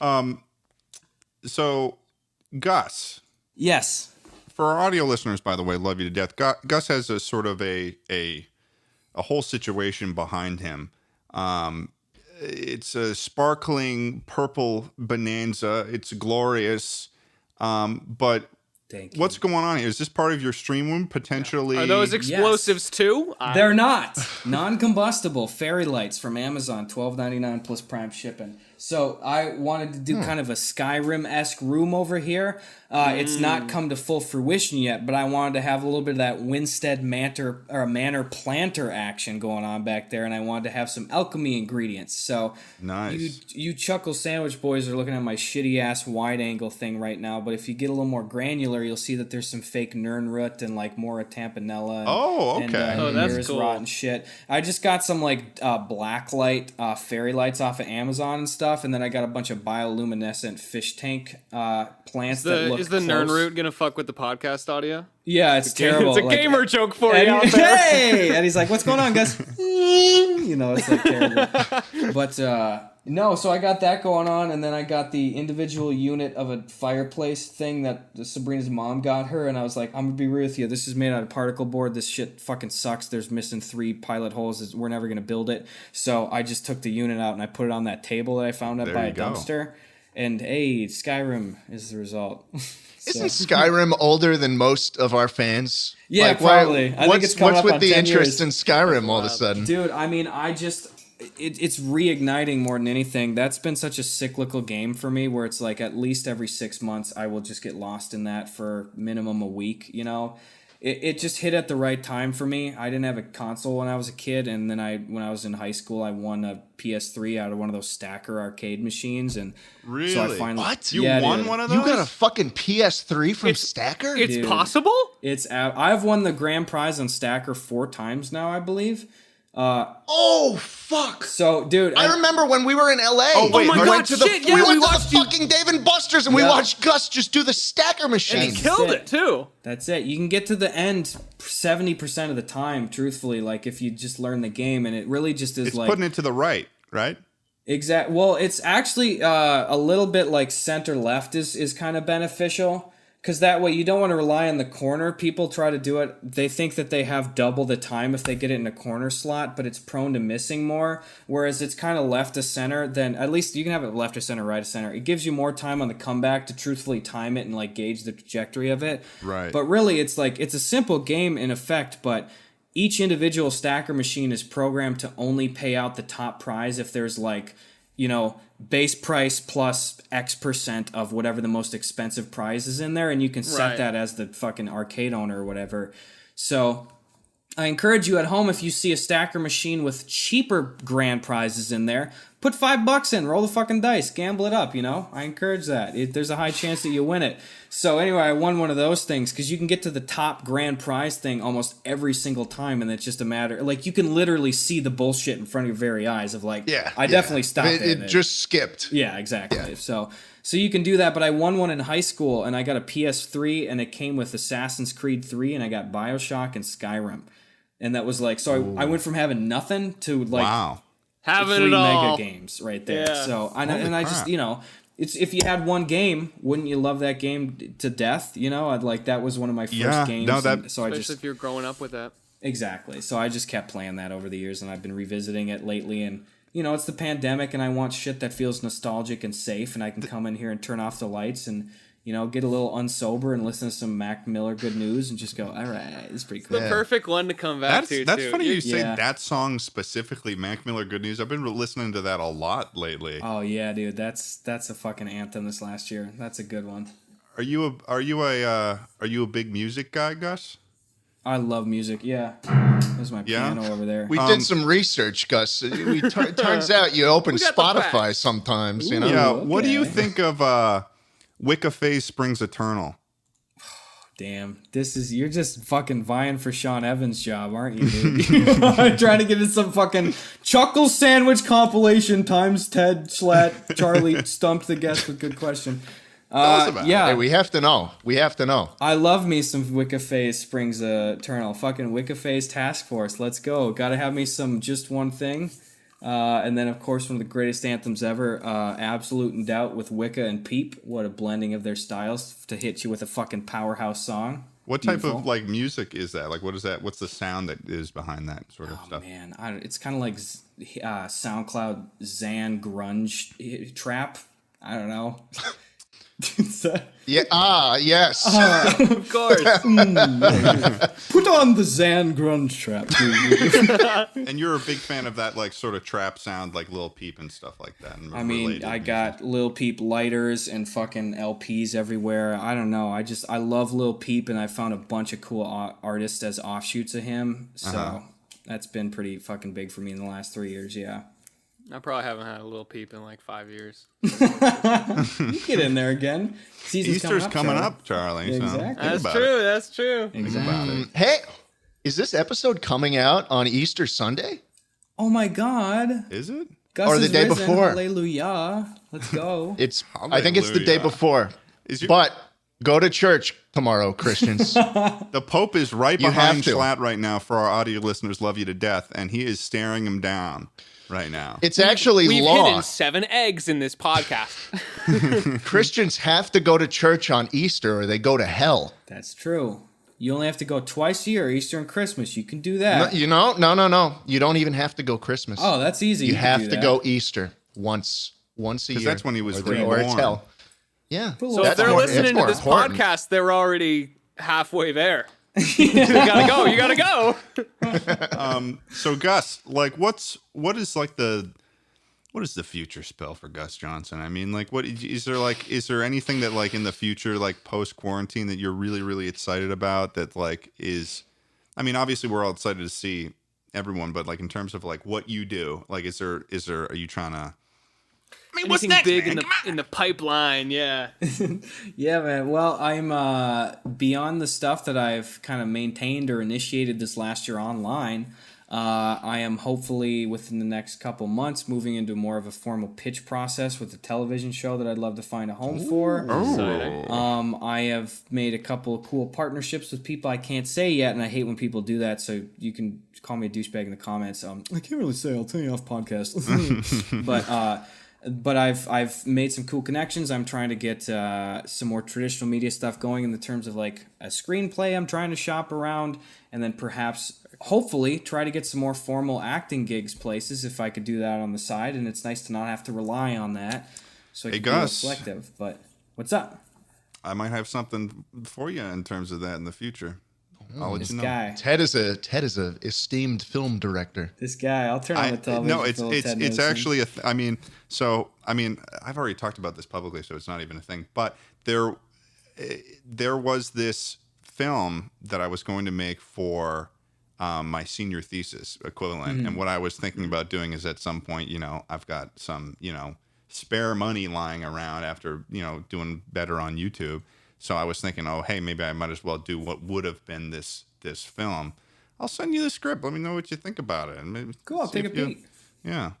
Um, so Gus, Yes. for our audio listeners, by the way, love you to death. Gus has a sort of a whole situation behind him. It's a sparkling purple bonanza. It's glorious. But Thank you. what's going on here? Is this part of your stream room potentially? Are those explosives too? They're not. Non-combustible fairy lights from Amazon, $12.99 plus Prime shipping. So I wanted to do kind of a Skyrim-esque room over here. It's not come to full fruition yet, but I wanted to have a little bit of that Winstead Manor planter action going on back there, and I wanted to have some alchemy ingredients. So Nice. you chuckle sandwich boys are looking at my shitty-ass wide-angle thing right now, but if you get a little more granular, you'll see that there's some fake Nernroot and like more Tampanella. Oh, okay. Oh, that's Mirror's cool. Rot and shit. I just got some like black light fairy lights off of Amazon and stuff, and then I got a bunch of bioluminescent fish tank plants that look Is the close. Nernroot gonna fuck with the podcast audio? Yeah, it's terrible. It's a Like, gamer joke for you and out there. hey! And he's like, "What's going on, guys?" You know, it's like terrible. But no, so I got that going on, and then I got the individual unit of a fireplace thing that Sabrina's mom got her, and I was like, "I'm gonna be real with you. This is made out of particle board. This shit fucking sucks. There's missing 3 pilot holes. We're never gonna build it." So I just took the unit out and I put it on that table that I found up There by you a go. dumpster, and hey, Skyrim is the result. Isn't Skyrim older than most of our fans? Yeah, Like, probably. I think it's coming what's up with on the 10 interest years. in Skyrim all of a sudden? Dude, I mean, it's reigniting more than anything. That's been such a cyclical game for me where it's like at least every 6 months I will just get lost in that for minimum a week, you know? It just hit at the right time for me. I didn't have a console when I was a kid, and then when I was in high school, I won a PS3 out of one of those stacker arcade machines, and Really? so I finally What? You Yeah, won dude. one of those? You got a fucking PS3 from It's- Stacker? It's Dude. possible? I've won the grand prize on Stacker 4 times now, I believe. Oh, fuck. So, dude, I remember when we were in LA. Oh, wait, Oh my we God, went to the, shit, yeah, we we went to watched the you- fucking Dave and Buster's and we Yeah. watched Gus just do the Stacker machine. And he killed it too. That's it. You can get to the end 70% of the time, truthfully, like if you just learn the game, and it really just is It's like putting it to the right, right? exact. Well, it's actually a little bit like center left is kind of beneficial, because that way you don't want to rely on the corner. People try to do it. They think that they have double the time if they get it in a corner slot, but it's prone to missing more. Whereas it's kind of left to center, then at least you can have it left to center, right to center. It gives you more time on the comeback to truthfully time it and like gauge the trajectory of it. Right. But really, it's like it's a simple game in effect, but each individual stacker machine is programmed to only pay out the top prize if there's like, you know, base price plus X% of whatever the most expensive prize is in there, and you can set Right. that as the fucking arcade owner or whatever. So I encourage you at home, if you see a stacker machine with cheaper grand prizes in there, put $5 in, roll the fucking dice, gamble it up, you know? I encourage that. There's a high chance that you win it. So anyway, I won one of those things because you can get to the top grand prize thing almost every single time, and it's just a matter, like, you can literally see the bullshit in front of your very eyes of like, Yeah. I definitely stopped It just skipped. yeah, exactly. So you can do that, but I won one in high school, and I got a PS3, and it came with Assassin's Creed 3, and I got BioShock and Skyrim. And that was like, so I went from having nothing to like Wow. Having 3 it all. mega games right there. Yeah. So I Holy just, crap. you know, it's if you had one game, wouldn't you love that game to death? You know, I'd like that was one of my first Yeah, games. no, that- and so I Especially just if you're growing up with that. exactly. So I just kept playing that over the years, and I've been revisiting it lately. And you know, it's the pandemic, and I want shit that feels nostalgic and safe, and I can come in here and turn off the lights and, you know, get a little unsober and listen to some Mac Miller good news and just go, all right, this is pretty cool. The perfect one to come back to. That's too. funny you say Yeah. that song specifically, Mac Miller Good News. I've been listening to that a lot lately. Oh yeah, dude, that's a fucking anthem this last year. That's a good one. Are you a big music guy, Gus? I love music. Yeah, there's my Yeah? piano over there. We did some research, Gus. Turns out you open We got the Spotify facts. sometimes, you know? Yeah. okay. What do you think of Wicca Phase Springs Eternal? Damn, you're just fucking vying for Sean Evans' job, aren't you, dude? Trying to get in some fucking chuckle sandwich compilation times Ted Schlatt, Charlie stumped the guest with good question. Tell us about it. Yeah, Hey, we have to know. We have to know. I love me some Wicca Phase Springs Eternal. Fucking Wicca Phase Task Force. Let's go. Gotta have me some Just One Thing. And then, of course, one of the greatest anthems ever, Absolute in Doubt with Wicca and Peep. What a blending of their styles to hit you with a fucking powerhouse song. What type of like music is that? Like, what is that? What's the sound that is behind that sort of stuff? Man, it's kind of like SoundCloud Zan grunge trap. I don't know. Yeah. Yes. Of course. Put on the Zan grunge trap. And you're a big fan of that, like sort of trap sound, like Lil Peep and stuff like that. And I mean, I got Lil Peep lighters and fucking LPs everywhere. I don't know. I love Lil Peep, and I found a bunch of cool artists as offshoots of him. So that's been pretty fucking big for me in the last 3 years. Yeah. I probably haven't had a little peep in like 5 years. You get in there again. Easter's coming up, Charlie. Yeah, so exactly. That's true. That's true. Exactly. Hey, is this episode coming out on Easter Sunday? Oh my God. Is it? Gus Or the is day risen. before. Hallelujah. Let's go. I think it's the day Hallelujah. before. But go to church tomorrow, Christians. The Pope is right You behind have to. Schlatt right now. For our audio listeners, love you to death, and he is staring him down right now. It's actually We've law. hidden 7 eggs in this podcast. Christians have to go to church on Easter or they go to hell. That's true. You only have to go twice a year, Easter and Christmas. You can do that. No. You don't even have to go Christmas. Oh, that's easy. You can have do to that. go Easter once a year. Because that's when he was or it's reborn. hell. Yeah. So if they're listening to this podcast, they're already halfway there. You gotta go. You gotta go. So Gus, like, what is the future spell for Gus Johnson? I mean, like, is there anything that like in the future, like post quarantine, that you're really, really excited about? That like is, I mean, obviously we're all excited to see everyone, but like in terms of like what you do, like, are you trying to? I mean, what's Anything next, big man? in the pipeline? Yeah. Yeah, man. Well, I'm beyond the stuff that I've kind of maintained or initiated this last year online. I am hopefully within the next couple months moving into more of a formal pitch process with a television show that I'd love to find a home for. I have made a couple of cool partnerships with people I can't say yet, and I hate when people do that. So you can call me a douchebag in the comments. I can't really say. I'll tell you off podcast. But I've made some cool connections. I'm trying to get some more traditional media stuff going in the terms of like a screenplay I'm trying to shop around, and then perhaps, hopefully, try to get some more formal acting gigs places if I could do that on the side. And it's nice to not have to rely on that, so I can be more Gus. selective. But what's up? I might have something for you in terms of that in the future. I'll let This you know. guy. Ted is a esteemed film director. This guy. I'll turn on the television. No, it's for little Ted it's Nilsson. actually I mean, I've already talked about this publicly, so it's not even a thing. But there was this film that I was going to make for my senior thesis equivalent, and what I was thinking about doing is at some point, I've got some, spare money lying around after doing better on YouTube. So I was thinking, oh, hey, maybe I might as well do what would have been this film. I'll send you the script. Let me know what you think about it. And maybe Cool. I'll see take a if you- peek. Yeah.